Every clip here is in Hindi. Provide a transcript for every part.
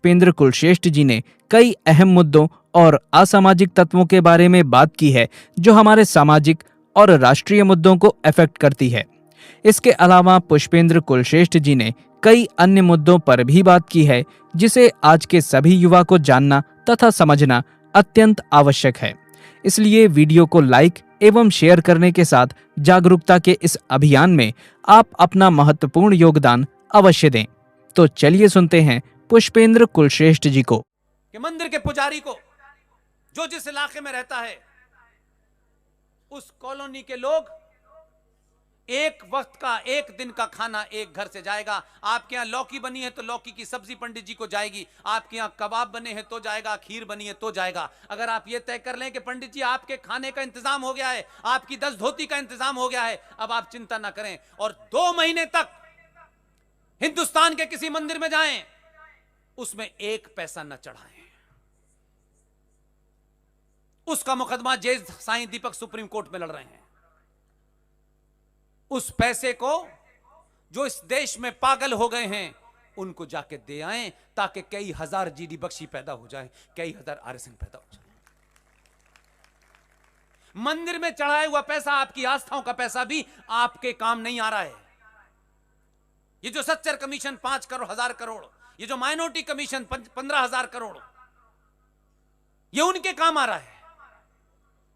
पुष्पेंद्र कुलश्रेष्ठ जी ने कई अहम मुद्दों और असामाजिक तत्वों के बारे में बात की है जो हमारे सामाजिक और राष्ट्रीय मुद्दों को अफेक्ट करती है। इसके अलावा पुष्पेंद्र कुलश्रेष्ठ जी ने कई अन्य मुद्दों पर भी बात की है जिसे आज के सभी युवा को जानना तथा समझना अत्यंत आवश्यक है। इसलिए वीडियो को लाइक एवं शेयर करने के साथ जागरूकता के इस अभियान में आप अपना महत्वपूर्ण योगदान अवश्य दें। तो चलिए सुनते हैं पुष्पेंद्र कुलश्रेष्ठ जी को। कि मंदिर के पुजारी को जो जिस इलाके में रहता है उस कॉलोनी के लोग एक वक्त का एक दिन का खाना एक घर से जाएगा। आपके यहां लौकी बनी है तो लौकी की सब्जी पंडित जी को जाएगी। आपके यहां कबाब बने हैं तो जाएगा, खीर बनी है तो जाएगा। अगर आप ये तय कर लें कि पंडित जी आपके खाने का इंतजाम हो गया है, आपकी 10 धोती का इंतजाम हो गया है, अब आप चिंता ना करें और 2 महीने तक हिंदुस्तान के किसी मंदिर में जाएं, उसमें 1 पैसा न चढ़ाएं। उसका मुकदमा जज साईं दीपक सुप्रीम कोर्ट में लड़ रहे हैं। उस पैसे को जो इस देश में पागल हो गए हैं उनको जाके दे आएं ताकि कई हजार जीडी बख्शी पैदा हो जाए, कई हजार आरएसएन पैदा हो जाए। मंदिर में चढ़ाया हुआ पैसा, आपकी आस्थाओं का पैसा भी आपके काम नहीं आ रहा है। ये जो सच्चर कमीशन 5 करोड़ 1000 करोड़, ये जो माइनॉरिटी कमीशन 15,000 करोड़, ये उनके काम आ रहा है।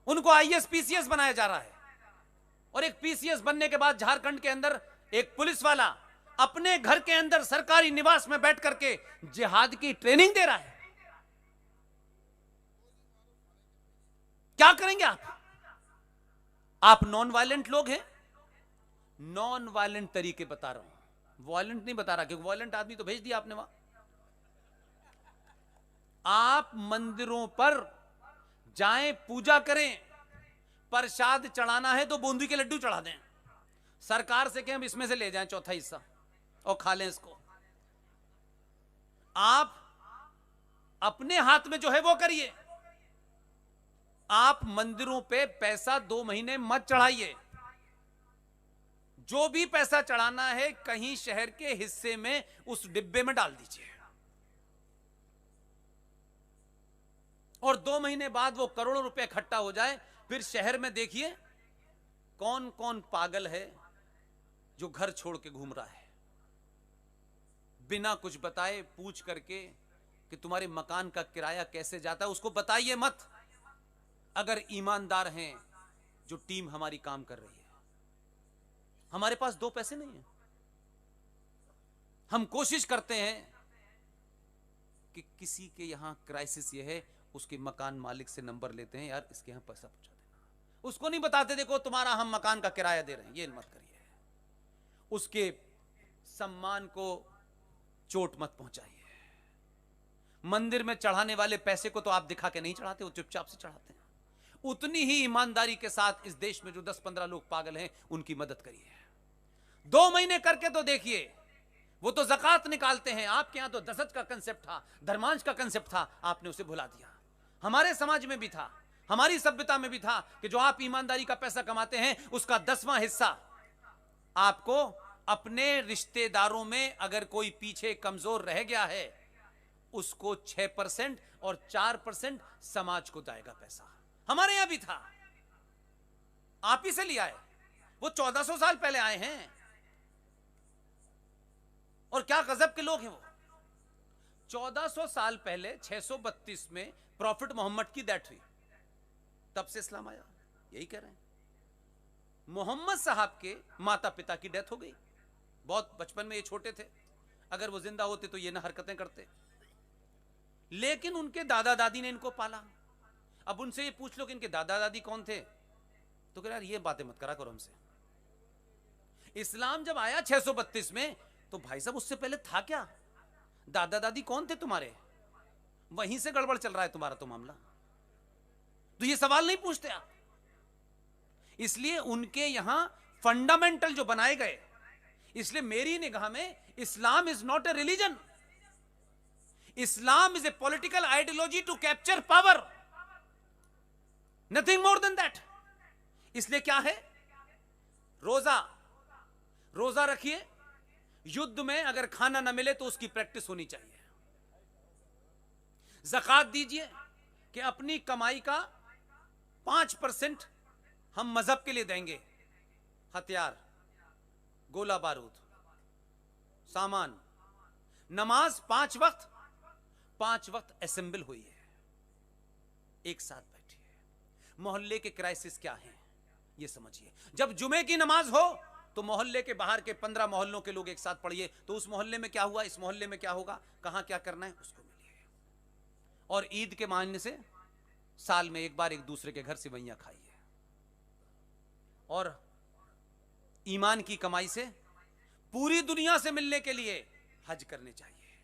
उनको आईएएस पीसीएस बनाया जा रहा है और एक पीसीएस बनने के बाद झारखंड के अंदर एक पुलिस वाला अपने घर के अंदर सरकारी निवास में बैठ करके जिहाद की ट्रेनिंग दे रहा है। क्या करेंगे आप नॉन वायलेंट लोग हैं। नॉन वायलेंट तरीके बता रहा हूं, वायलेंट नहीं बता रहा, क्योंकि वायलेंट आदमी तो भेज दिया आपने वहां। आप मंदिरों पर जाएं, पूजा करें, प्रसाद चढ़ाना है तो बूंदी के लड्डू चढ़ा दें। सरकार से कहें इसमें से ले जाएं चौथा हिस्सा और खा लें इसको। आप अपने हाथ में जो है वो करिए। आप मंदिरों पे पैसा 2 महीने मत चढ़ाइए। जो भी पैसा चढ़ाना है कहीं शहर के हिस्से में उस डिब्बे में डाल दीजिए और 2 महीने बाद वो करोड़ों रुपए इकट्ठा हो जाए। फिर शहर में देखिए कौन कौन पागल है जो घर छोड़ के घूम रहा है, बिना कुछ बताए पूछ करके कि तुम्हारे मकान का किराया कैसे जाता है, उसको बताइए मत। अगर ईमानदार हैं जो टीम हमारी काम कर रही है। हमारे पास 2 पैसे नहीं है। हम कोशिश करते हैं कि किसी के यहां क्राइसिस ये है, उसके मकान मालिक से नंबर लेते हैं, यार इसके यहां पैसा पहुंचा देना। उसको नहीं बताते देखो तुम्हारा हम मकान का किराया दे रहे हैं, ये मत करिए। उसके सम्मान को चोट मत पहुंचाइए। मंदिर में चढ़ाने वाले पैसे को तो आप दिखा के नहीं चढ़ाते, वो चुपचाप से चढ़ाते हैं। उतनी ही ईमानदारी के साथ इस देश में जो 10-15 लोग पागल हैं उनकी मदद करिए। 2 महीने करके तो देखिए। वो तो ज़कात निकालते हैं, आपके यहां तो दसत का कंसेप्ट था, धर्मांश का कंसेप्ट था, आपने उसे भुला दिया। हमारे समाज में भी था, हमारी सभ्यता में भी था कि जो आप ईमानदारी का पैसा कमाते हैं उसका 10वां हिस्सा आपको अपने रिश्तेदारों में अगर कोई पीछे कमजोर रह गया है उसको 6% और 4% समाज को जाएगा पैसा। हमारे यहां भी था, आप ही से लिया है। वो 1400 साल पहले आए हैं और क्या गजब के लोग हैं वो। 1400 साल पहले 632 में प्रॉफिट मोहम्मद की डेथ हुई, तब से इस्लाम आया। यही कह रहे हैं। मोहम्मद साहब के माता पिता की डेथ हो गई, बहुत बचपन में ये छोटे थे, अगर वो जिंदा होते तो ये ना हरकतें करते, लेकिन उनके दादा दादी ने इनको पाला। अब उनसे ये पूछ लो कि इनके दादा दादी कौन थे, तो कह यार ये बातें मत करा करो हमसे। इस्लाम जब आया 632 में तो भाई साहब उससे पहले था क्या, दादा दादी कौन थे तुम्हारे, वहीं से गड़बड़ चल रहा है तुम्हारा तो मामला। तो ये सवाल नहीं पूछते आप। इसलिए उनके यहां फंडामेंटल जो बनाए गए, इसलिए मेरी निगाह में Islam is not a religion, Islam is a political ideology to capture power, nothing more than that. इसलिए क्या है, रोजा रखिए, युद्ध में अगर खाना ना मिले तो उसकी प्रैक्टिस होनी चाहिए। ज़कात दीजिए कि अपनी कमाई का 5% हम मजहब के लिए देंगे। हथियार, गोला बारूद, सामान, नमाज 5 वक्त असेंबल हुई है, एक साथ बैठी है। मोहल्ले के क्राइसिस क्या हैं ये समझिए। जब जुमे की नमाज हो तो मोहल्ले के बाहर के 15 मोहल्लों के लोग एक साथ पढ़िए, तो उस मोहल्ले में क्या हुआ, इस मोहल्ले में क्या होगा, कहां क्या करना है उसको मिलिए। और ईद के मानने से साल में एक बार एक दूसरे के घर सेवइयां खाइए। और ईमान की कमाई से पूरी दुनिया से मिलने के लिए हज करने चाहिए।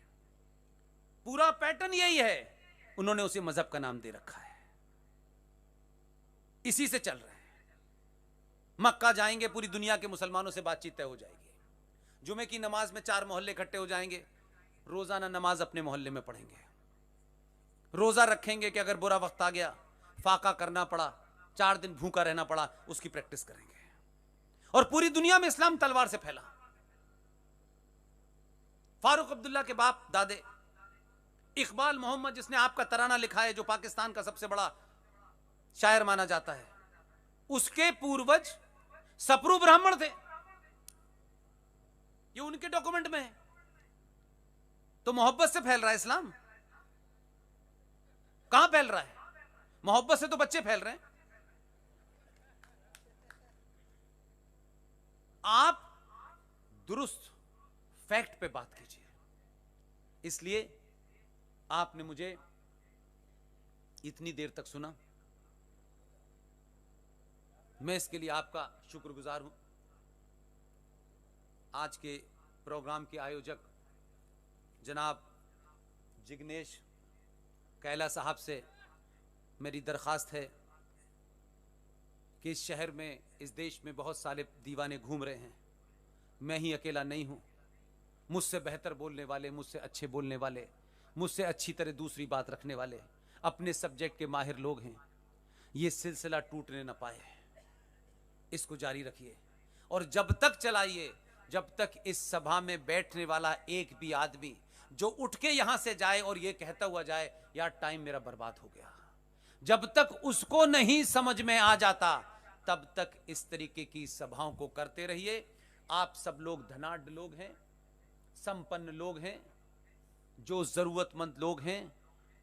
पूरा पैटर्न यही है, उन्होंने उसे मजहब का नाम दे रखा है, इसी से चल रहे हैं। मक्का जाएंगे, पूरी दुनिया के मुसलमानों से बातचीत तय हो जाएगी। जुमे की नमाज में 4 मोहल्ले इकट्ठे हो जाएंगे, रोजाना नमाज अपने मोहल्ले में पढ़ेंगे। रोजा रखेंगे कि अगर बुरा वक्त आ गया, फाका करना पड़ा, 4 दिन भूखा रहना पड़ा, उसकी प्रैक्टिस करेंगे। और पूरी दुनिया में इस्लाम तलवार से फैला। फारूक अब्दुल्ला के बाप दादे इकबाल मोहम्मद, जिसने आपका तराना लिखा है, जो पाकिस्तान का सबसे बड़ा शायर माना जाता है, उसके पूर्वज सप्रू ब्राह्मण थे। ये उनके डॉक्यूमेंट में है। तो मोहब्बत से फैल रहा है इस्लाम। कहां फैल रहा है? मोहब्बत से तो बच्चे फैल रहे हैं। आप दुरुस्त फैक्ट पे बात कीजिए। इसलिए आपने मुझे इतनी देर तक सुना, मैं इसके लिए आपका शुक्रगुजार हूं। आज के प्रोग्राम के आयोजक जनाब जिग्नेश कैला साहब से मेरी दरख्वास्त है कि इस शहर में, इस देश में बहुत सारे दीवाने घूम रहे हैं, मैं ही अकेला नहीं हूं। मुझसे बेहतर बोलने वाले, मुझसे अच्छे बोलने वाले, मुझसे अच्छी तरह दूसरी बात रखने वाले, अपने सब्जेक्ट के माहिर लोग हैं। ये सिलसिला टूटने न पाए, इसको जारी रखिए। और जब तक चलाइए जब तक इस सभा में बैठने वाला एक भी आदमी जो उठ के यहां से जाए और ये कहता हुआ जाए यार टाइम मेरा बर्बाद हो गया, जब तक उसको नहीं समझ में आ जाता तब तक इस तरीके की सभाओं को करते रहिए। आप सब लोग धनाढ्य लोग हैं, संपन्न लोग हैं, जो जरूरतमंद लोग हैं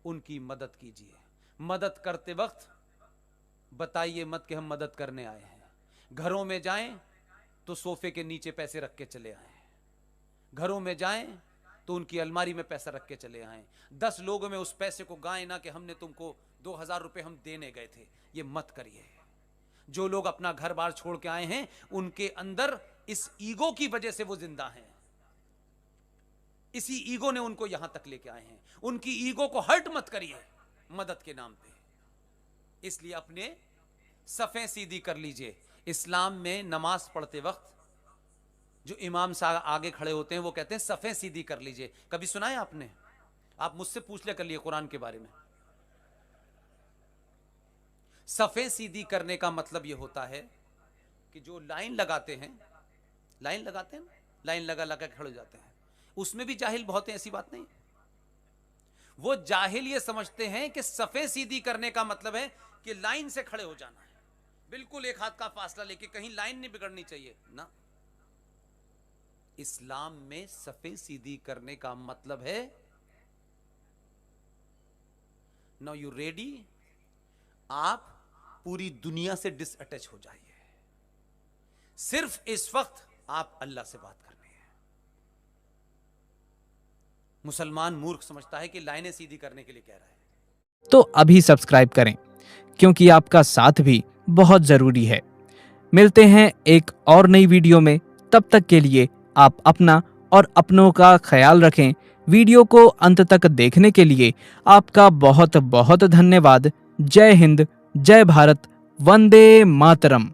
उनकी मदद कीजिए। मदद करते वक्त बताइए मत कि हम मदद करने आए हैं। घरों में जाएं तो सोफे के नीचे पैसे रख के चले आएं, घरों में जाएं तो उनकी अलमारी में पैसा रख के चले आएं। 10 लोगों में उस पैसे को गाएं ना कि हमने तुमको 2000 रुपए हम देने गए थे। ये मत करिए। जो लोग अपना घर बार छोड़ के आए हैं उनके अंदर इस ईगो की वजह से वो जिंदा हैं, इसी ईगो ने उनको यहां तक लेके आए हैं। उनकी ईगो को हर्ट मत करिए मदद के नाम पे। इसलिए अपने सफ़ें सीधी कर लीजिए। इस्लाम में नमाज पढ़ते वक्त जो इमाम साहब आगे खड़े होते हैं वो कहते हैं सफ़ें सीधी कर लीजिए। कभी सुना है आपने? आप मुझसे पूछ लिया कर लिए कुरान के बारे में। सफ़ें सीधी करने का मतलब ये होता है कि जो लाइन लगाते हैं लाइन लगा लगा खड़े हो जाते हैं, उसमें भी जाहिल बहुत हैं, ऐसी बात नहीं। वो जाहिल ये समझते हैं कि सफ़ें सीधी करने का मतलब है कि लाइन से खड़े हो जाना है, बिल्कुल एक हाथ का फासला लेके, कहीं लाइन नहीं बिगड़नी चाहिए ना। इस्लाम में सफ़ें सीधी करने का मतलब है नाउ यू रेडी, आप पूरी दुनिया से डिसअटैच हो जाइए। सिर्फ इस वक्त आप अल्लाह से बात करनी है। मुसलमान मूर्ख समझता है कि लाइनें सीधी करने के लिए कह रहा है। तो अभी सब्सक्राइब करें, क्योंकि आपका साथ भी बहुत जरूरी है। मिलते हैं एक और नई वीडियो में, तब तक के लिए आप अपना और अपनों का ख्याल रखें। वीडियो को अंत तक देखने के लिए आपका बहुत बहुत धन्यवाद। जय हिंद, जय भारत, वंदे मातरम।